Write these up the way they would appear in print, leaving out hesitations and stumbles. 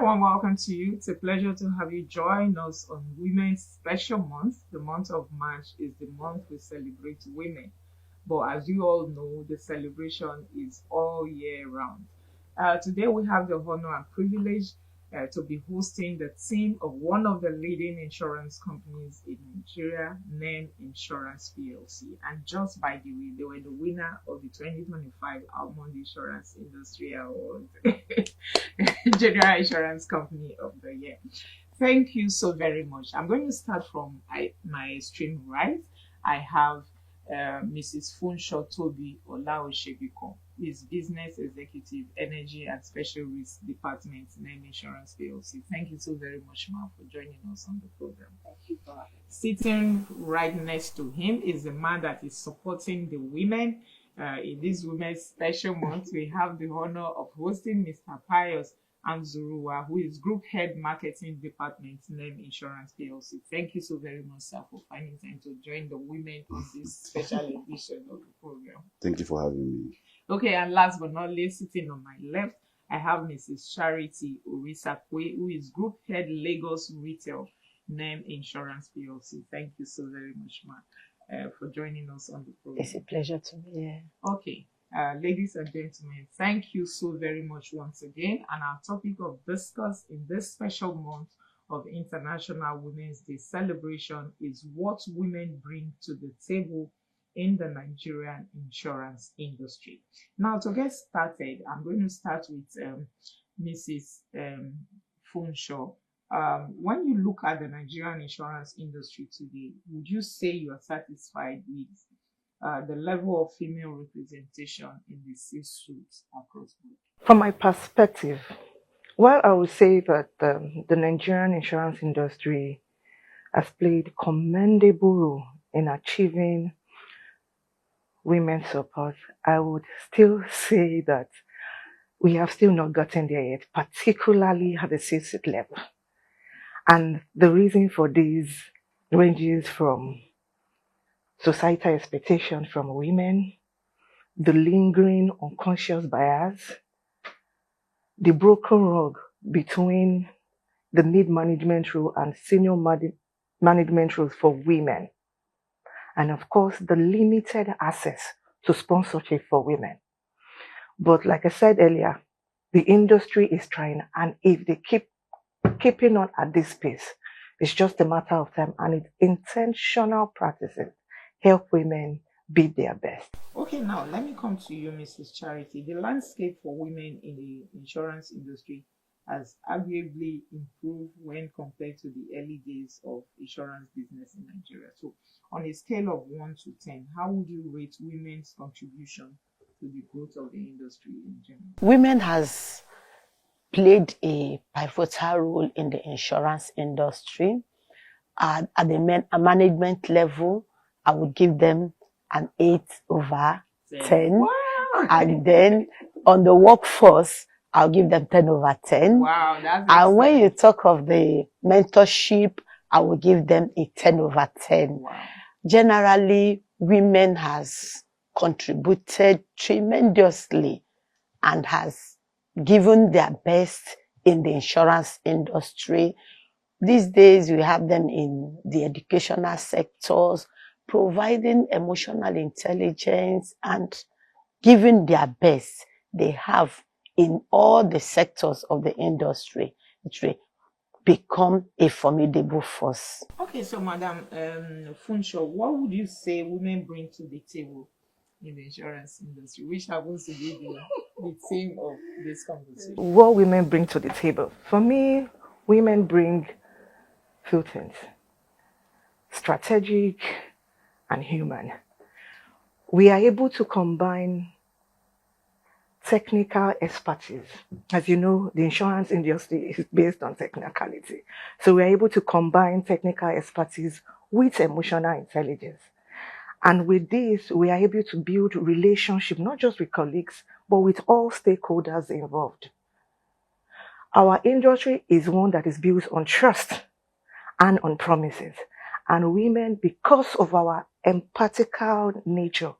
very warm welcome to you. It's a pleasure to have you join us on Women's Special Month. The month of March is the month we celebrate women. But as you all know, the celebration is all year round. Today we have the honor and privilege to be hosting the team of one of the leading insurance companies in Nigeria, NEM Insurance PLC. And just by the way, they were the winner of the 2025 Almond Insurance Industry Award, General Insurance Company of the Year. Thank you so very much. I'm going to start from my extreme right. I have Mrs. Funsho Tobi Olaoshebiko, who is Business Executive, Energy and Special Risk Department, NEM Insurance PLC. Thank you so very much, ma'am, for joining us on the program. Thank you for having me. Sitting right next to him is the man that is supporting the women. In this Women's Special Month, we have the honor of hosting Mr. Pius Anzuruwa, who is Group Head Marketing Department, NEM Insurance PLC. Thank you so very much, sir, for finding time to join the women on this special edition of the program. Thank you for having me. Okay, and last but not least, sitting on my left, I have Mrs. Charity Orisakwe, who is Group Head Lagos Retail, NEM Insurance PLC. Thank you so very much, ma'am, for joining us on the program. It's a pleasure to be here. Okay. Ladies and gentlemen, thank you so very much once again. And our topic of discuss in this special month of International Women's Day celebration is what women bring to the table in the Nigerian insurance industry. Now, to get started, I'm going to start with Mrs. Funsho. When you look at the Nigerian insurance industry today, would you say you are satisfied with the level of female representation in the C-suite across the board? From my perspective, while I would say that the Nigerian insurance industry has played commendable role in achieving women's support, I would still say that we have still not gotten there yet, particularly at the C-suite level. And the reason for this ranges from societal expectation from women, the lingering unconscious bias, the broken rug between the mid-management role and senior management roles for women, and of course, the limited access to sponsorship for women. But like I said earlier, the industry is trying, and if they keep keeping on at this pace, it's just a matter of time, and it's intentional practices help women be their best. Okay, now let me come to you, Mrs. Charity. The landscape for women in the insurance industry has arguably improved when compared to the early days of insurance business in Nigeria. So, on a scale of 1 to 10, how would you rate women's contribution to the growth of the industry in general? Women has played a pivotal role in the insurance industry. At the management level, I would give them an 8/10. Wow. And then on the workforce, I'll give them 10/10. Wow, that's And when excellent. you talk of the mentorship, I will give them a 10/10. Wow. Generally, women has contributed tremendously and has given their best in the insurance industry. These days, we have them in the educational sectors, providing emotional intelligence and giving their best. They have in all the sectors of the industry. It will become a formidable force. Okay, so Madam Funsho, what would you say women bring to the table in the insurance industry, which happens to be the theme of this conversation? What women bring to the table? For me, women bring few things: strategic and human. We are able to combine technical expertise. As you know, the insurance industry is based on technicality. So we are able to combine technical expertise with emotional intelligence. And with this, we are able to build relationship, not just with colleagues, but with all stakeholders involved. Our industry is one that is built on trust and on promises. And women, because of our empathical nature,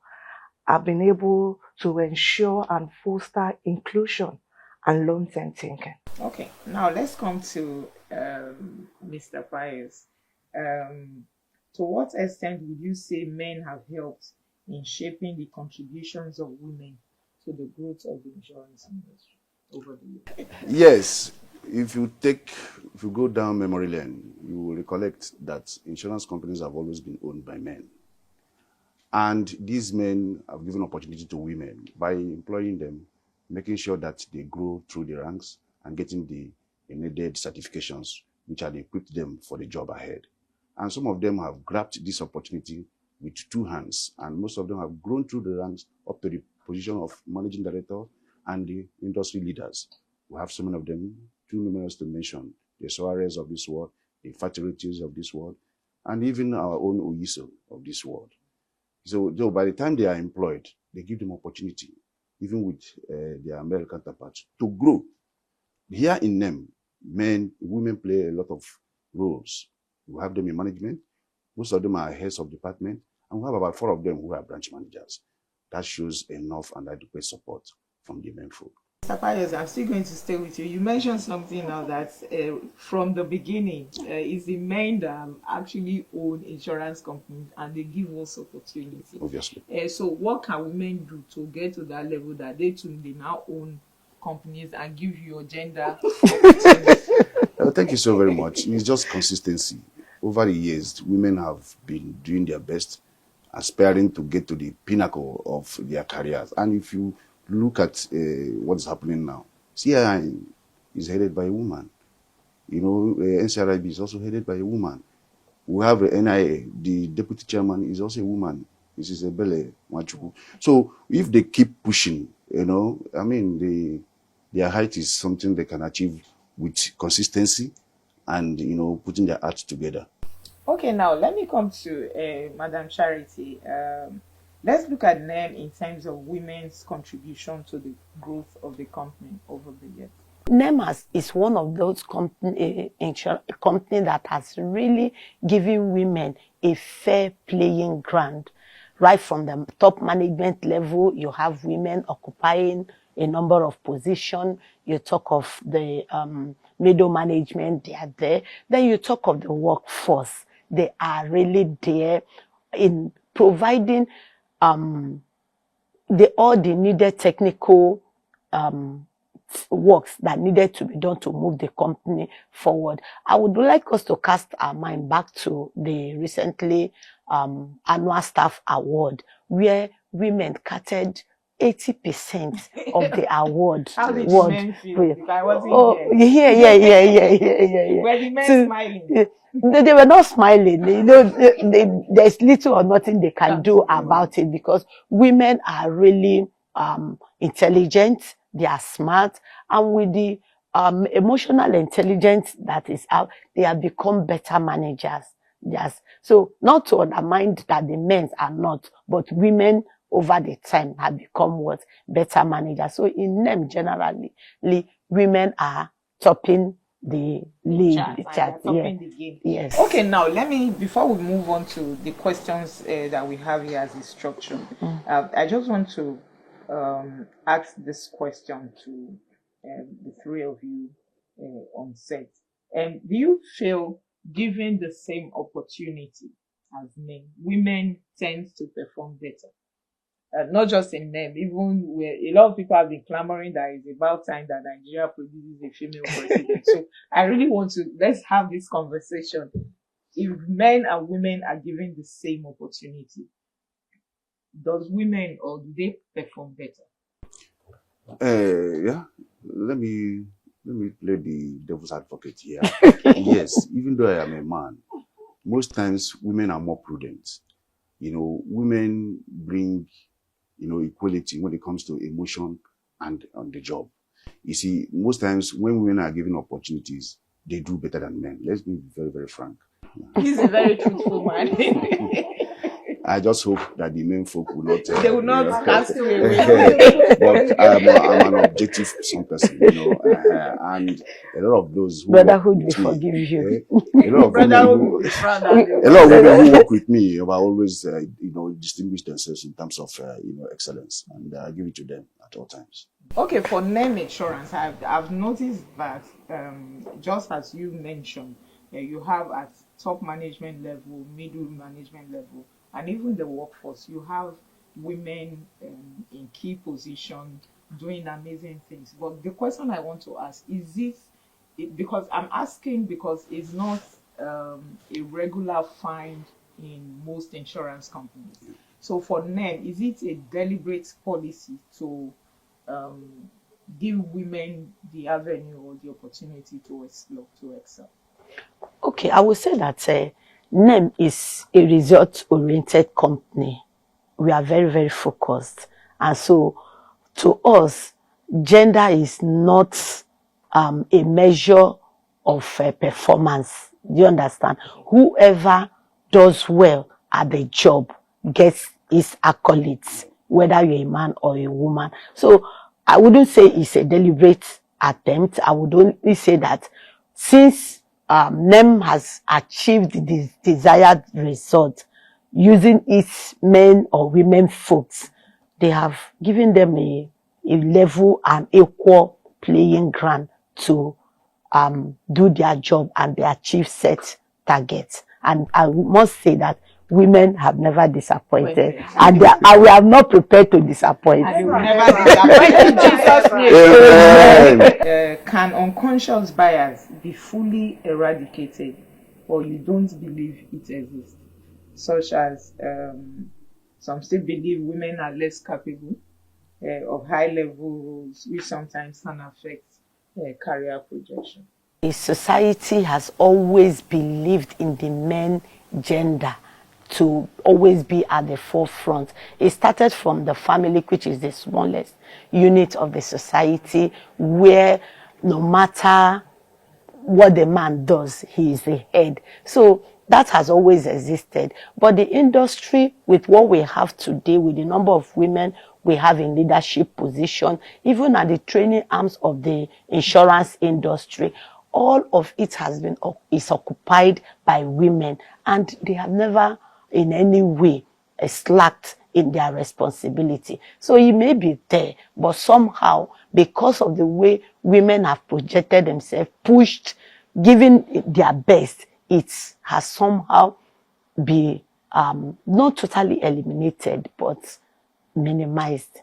have been able to ensure and foster inclusion and long-term thinking. Okay, now let's come to Mr. Pius. To what extent would you say men have helped in shaping the contributions of women to the growth of the insurance industry over the years? Yes, if you go down memory lane, you will recollect that insurance companies have always been owned by men. And these men have given opportunity to women by employing them, making sure that they grow through the ranks and getting the needed certifications which have equipped them for the job ahead. And some of them have grabbed this opportunity with two hands, and most of them have grown through the ranks up to the position of managing director and the industry leaders. We have so many of them, too numerous to mention, the Suarez of this world, the Fatirities of this world, and even our own Oyiso of this world. So by the time they are employed, they give them opportunity, even with their American counterparts, to grow. Here in NEM, women play a lot of roles. We have them in management. Most of them are heads of department, and we have about 4 of them who are branch managers. That shows enough and adequate support from the men folk. Mr. Pius, I'm still going to stay with you. You mentioned something now that from the beginning, it's the men that actually own insurance companies and they give us opportunity. Obviously. So what can women do to get to that level that they now own companies and give you gender opportunity? Thank you so very much. It's just consistency. Over the years, women have been doing their best, aspiring to get to the pinnacle of their careers. And if you look at what is happening now, CII is headed by a woman. You know, NCRIB is also headed by a woman. We have a NIA, the deputy chairman is also a woman. This is Ebele Machuku. So if they keep pushing, you know, I mean, their height is something they can achieve with consistency and, you know, putting their hearts together. Okay, now let me come to Madam Charity. Let's look at NEM in terms of women's contribution to the growth of the company over the years. NEM is one of those company that has really given women a fair playing ground. Right from the top management level, you have women occupying a number of positions. You talk of the middle management, they are there. Then you talk of the workforce. They are really there in providing all the needed technical works that needed to be done to move the company forward. I would like us to cast our mind back to the recently annual staff award, where women catered 80% of the award. How did the men feel? If I wasn't here. Yeah. Were the men smiling? They were not smiling. You know, there's little or nothing they can do about it, because women are really intelligent, they are smart, and with the emotional intelligence that is out, they have become better managers. Yes. So not to undermine that the men are not, but women over the time have become what? Better managers. So in them generally, women are topping the league chart. Topping the game. Yes. Okay, now before we move on to the questions that we have here as a structure, I just want to ask this question to the 3 of you on set. Do you feel, given the same opportunity as men, women tend to perform better? Not just in men, even where a lot of people have been clamoring that it's about time that Nigeria produces a female president. So I really want to, let's have this conversation. If men and women are given the same opportunity, does women or do they perform better? Yeah, let me play the devil's advocate here. Yes, even though I am a man, most times women are more prudent. You know, women bring, you know, equality when it comes to emotion and on the job. You see, most times when women are given opportunities, they do better than men. Let's be very, very frank. He's a very truthful man. I just hope that the men folk will not. They will not cast you away. But I'm an objective person, you know, and a lot of those who brotherhood will forgive you. A lot of women who work with me have always, you know, distinguished themselves in terms of, you know, excellence, and I give it to them at all times. Okay, for name insurance, I've noticed that just as you mentioned, you have at top management level, middle management level, and even the workforce, you have women in key position doing amazing things. But the question I want to ask is because I'm asking because it's not a regular find in most insurance companies. So for them, is it a deliberate policy to um, give women the avenue or the opportunity to explore, to excel? Okay, I would say that NEM is a result-oriented company. We are very, very focused. And so to us, gender is not a measure of performance. Do you understand? Whoever does well at the job gets his accolades, whether you're a man or a woman. So I wouldn't say it's a deliberate attempt. I would only say that since NEM has achieved the desired result using its men or women folks, they have given them a level and equal playing ground to do their job and they achieve set targets. And I must say that women have never disappointed, and we are not prepared to disappoint. And you will never disappoint in Jesus' name. Can unconscious bias be fully eradicated, or you don't believe it exists? Such as some still believe women are less capable of high-level roles, which sometimes can affect career projection. The society has always believed in the men gender to always be at the forefront. It started from the family, which is the smallest unit of the society, where no matter what the man does, he is the head. So that has always existed. But the industry, with what we have today, with the number of women we have in leadership position, even at the training arms of the insurance industry, all of it is occupied by women, and they have never in any way slacked in their responsibility. So it may be there, but somehow, because of the way women have projected themselves, pushed, given their best, it has somehow been not totally eliminated, but minimized.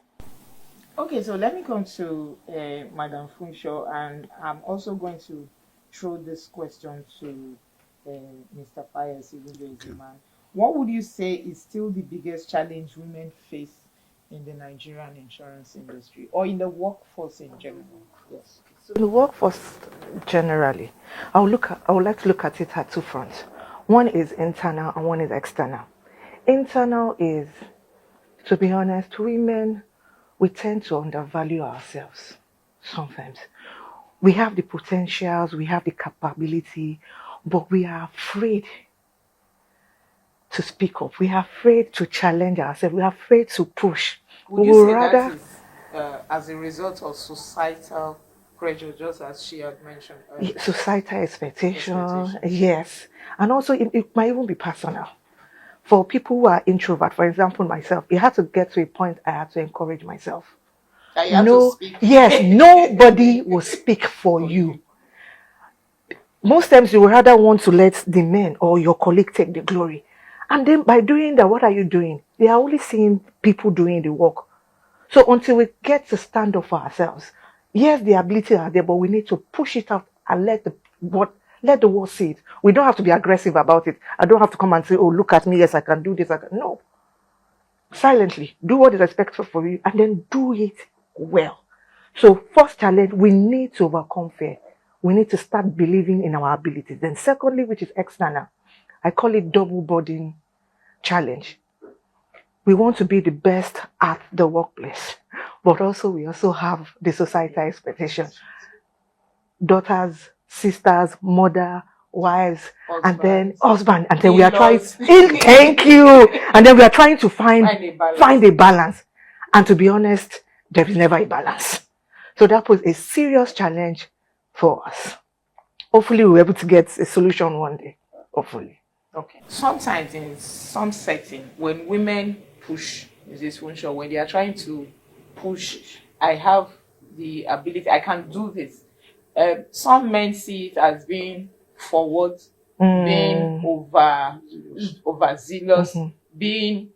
Okay, so let me come to Madam Funsho, and I'm also going to throw this question to Mr. Pius, even though he's a man. What would you say is still the biggest challenge women face in the Nigerian insurance industry or in the workforce in general? Yes. So in the workforce generally, I would like to look at it at two fronts. One is internal and one is external. Internal is, to be honest, women, we tend to undervalue ourselves sometimes. We have the potentials, we have the capability, but we are afraid to speak up. We are afraid to challenge ourselves. We are afraid to push. Would you say that is as a result of societal pressure, just as she had mentioned earlier? Societal expectation, yes. And also it might even be personal. For people who are introverts, for example, myself, it had to get to a point I had to encourage myself. Yes, nobody will speak for you. Most times you will rather want to let the men or your colleague take the glory. And then by doing that, what are you doing? They are only seeing people doing the work. So until we get to stand up for ourselves, yes, the ability are there, but we need to push it out and let the world see it. We don't have to be aggressive about it. I don't have to come and say, oh, look at me, yes, I can do this. No. Silently, do what is expected for you and then do it well. So first challenge, we need to overcome fear. We need to start believing in our abilities. Then secondly, which is external, I call it double burden challenge. We want to be the best at the workplace, but also we also have the societal expectations. Daughters, sisters, mother, wives, and then husband, and then we are trying. Thank you. And then we are trying to find a balance. And to be honest, there is never a balance. So that was a serious challenge for us. Hopefully, we'll be able to get a solution one day. Hopefully. Okay. Sometimes in some setting, when women push, when they are trying to push, I have the ability. I can do this. Some men see it as being forward, being overzealous, being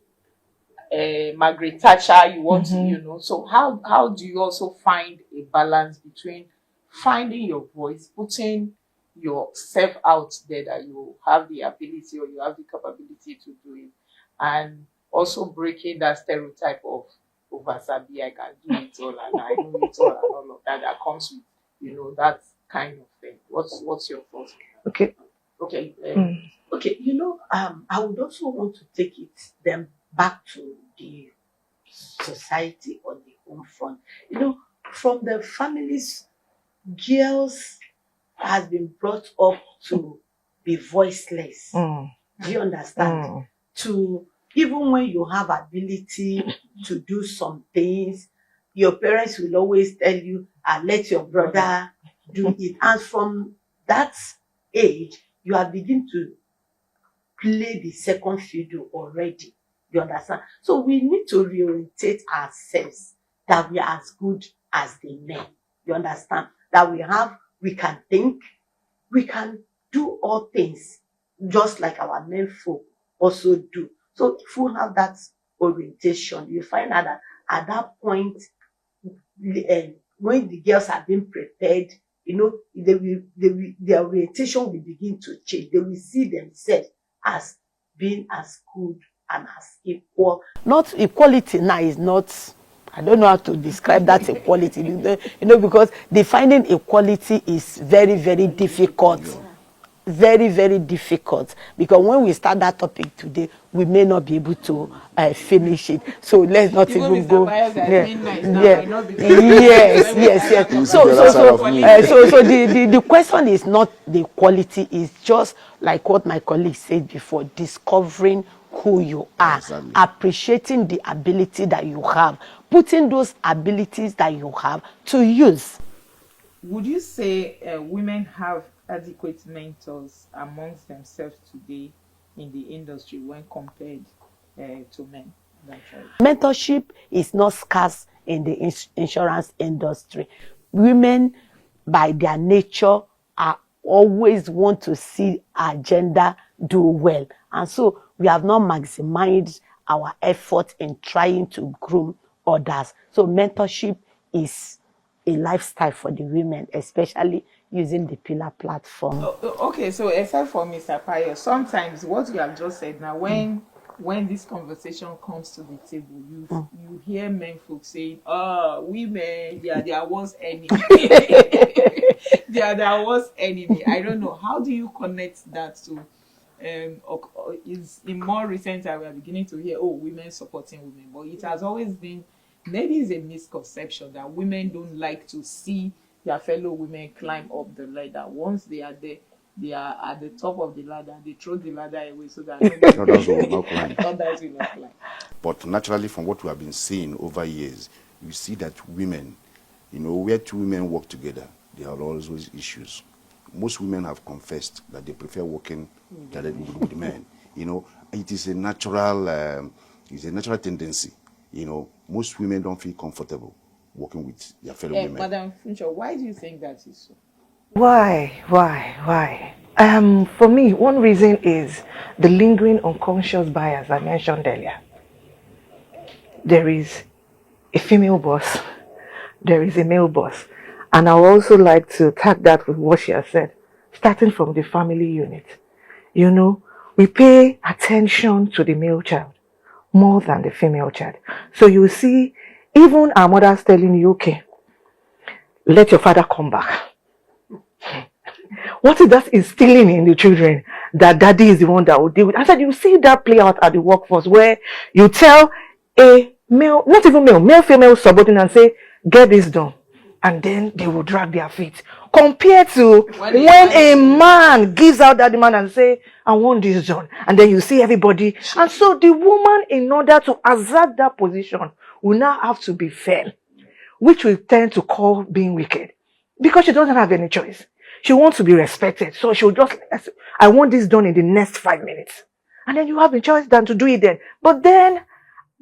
Margaret Thatcher. You want to, you know. So how do you also find a balance between finding your voice, putting yourself out there that you have the ability or you have the capability to do it, and also breaking that stereotype of oversabi, I can do it all and I know it all and all of that comes with, you know, that kind of thing. What's your thoughts? Okay. Okay. Okay, you know, I would also want to take it then back to the society on the home front. You know, from the families, girls has been brought up to be voiceless. Do you understand? To even when you have ability to do some things, your parents will always tell you, let your brother do it. And from that age, you are beginning to play the second fiddle already. You understand? So we need to reorientate ourselves that we are as good as the men. You understand? That we can think, we can do all things just like our men folk also do. So if we have that orientation, you find out that at that point, when the girls are being prepared, you know, their orientation will begin to change. They will see themselves as being as good and as equal. Not equality now is not, I don't know how to describe that equality, you know, because defining equality is very, very difficult. Very, very difficult, because when we start that topic today, we may not be able to finish it. So let's not even go. Yes. So the question is not the quality, is just like what my colleague said before, discovering who you are, appreciating the ability that you have, putting those abilities that you have to use. Would you say women have adequate mentors amongst themselves today in the industry when compared to men? Mentorship is not scarce in the insurance industry. Women, by their nature, are always want to see our gender do well. And so we have not maximized our effort in trying to groom others. So mentorship is a lifestyle for the women, especially using the Pillar platform. Okay, so except for Mr. Payo, sometimes what you have just said now, when this conversation comes to the table, you hear men folks saying, women, they are their worst enemy. They are their worst enemy. I don't know. How do you connect that to is in more recent time we are beginning to hear, women supporting women, but it has always been, maybe it's a misconception that women don't like to see their fellow women climb up the ladder. Once they are there, they are at the top of the ladder, they throw the ladder away so that others will not climb. Others will not climb. But naturally, from what we have been seeing over years, you see that women, you know, where two women work together, there are always issues. Most women have confessed that they prefer working with the men. You know, it is a natural tendency. You know, most women don't feel comfortable working with their fellow women. Madam Funcho, why do you think that is so? Why? For me, one reason is the lingering unconscious bias I mentioned earlier. There is a female boss, there is a male boss. And I would also like to tag that with what she has said, starting from the family unit. You know, we pay attention to the male child more than the female child. So you see, even our mothers telling you, okay, let your father come back. What is that instilling in the children? That daddy is the one that will deal with. I said, you see that play out at the workforce where you tell a male, not even male, female subordinate and say, get this done. And then they will drag their feet. Compared to when a man gives out that demand and say, I want this done. And then you see everybody. And so the woman, in order to assert that position, will now have to be fair, which we tend to call being wicked. Because she doesn't have any choice. She wants to be respected. So she'll just, I want this done in the next 5 minutes. And then you have a choice than to do it then. But then,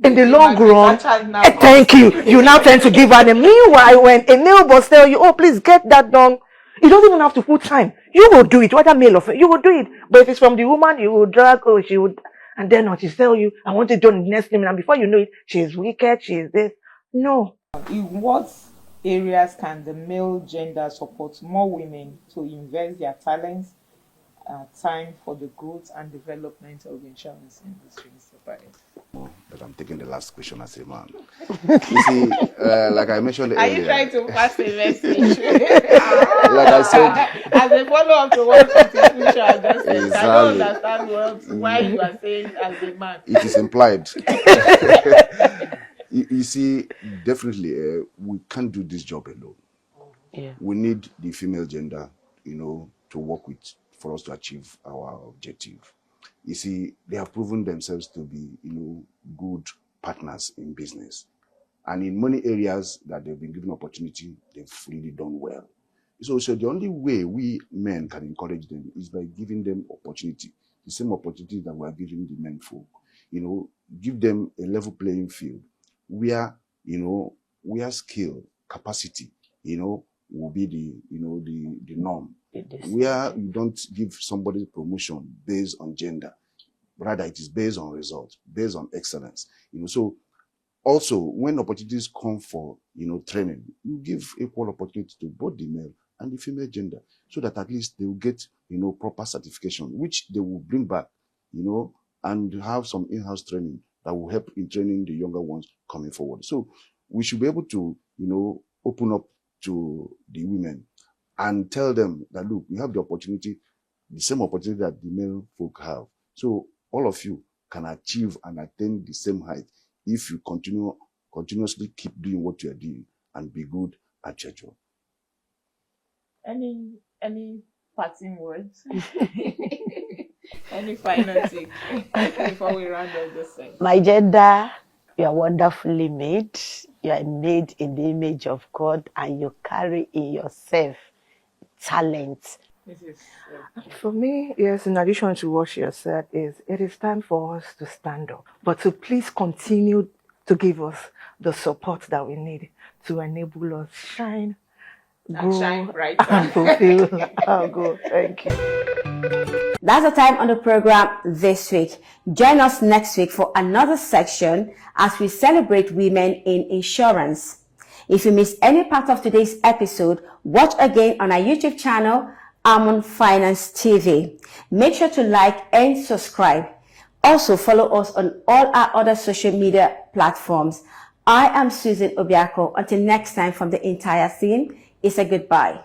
in the They long might be run, that child now. thank you. You now tend to give her the meanwhile when a nail boss tell you, oh, please get that done. You don't even have to put time. You will do it, whether male or female, you will do it. But if it's from the woman, you will drag, oh, she would, and then she tell you, I want it done in the next minute. And before you know it, she is wicked, she is this. No. In what areas can the male gender support more women to invest their talents, time for the growth and development of the insurance industry, Mr. Bayo? But I'm taking the last question as a man. You see, like I mentioned Are earlier. you trying to pass a message? Like I said, as a follow-up to what Mr. Future just said, Exactly. I don't understand why you are saying as a man. it is implied. You see, definitely, we can't do this job alone. Yeah. We need the female gender, to work with for us to achieve our objective. You see, they have proven themselves to be, good partners in business. And in many areas that they've been given opportunity, they've really done well. So the only way we men can encourage them is by giving them opportunity, the same opportunity that we are giving the men folk. Give them a level playing field where, where skill, capacity, will be the norm. Where you don't give somebody promotion based on gender, rather it is based on results, based on excellence. So also when opportunities come for training, you give equal opportunity to both the male and the female gender, so that at least they will get proper certification, which they will bring back, and have some in-house training that will help in training the younger ones coming forward. So we should be able to open up to the women and tell them that, look, we have the opportunity, the same opportunity that the male folk have. So all of you can achieve and attain the same height if you continuously keep doing what you are doing and be good at your job. Any parting words? Any final thing before we round up this thing? My gender, you are wonderfully made. You are made in the image of God, and you carry in yourself talent. For me, yes, in addition to what she has said, it is time for us to stand up, but to please continue to give us the support that we need to enable us shine, grow, shine brighter, and fulfill our goal. Thank you. That's the time on the program this week. Join us next week for another section as we celebrate women in insurance. If you missed any part of today's episode, watch again on our YouTube channel, Almond Finance TV. Make sure to like and subscribe. Also follow us on all our other social media platforms. I am Susan Obiako. Until next time, from the entire team, it's a goodbye.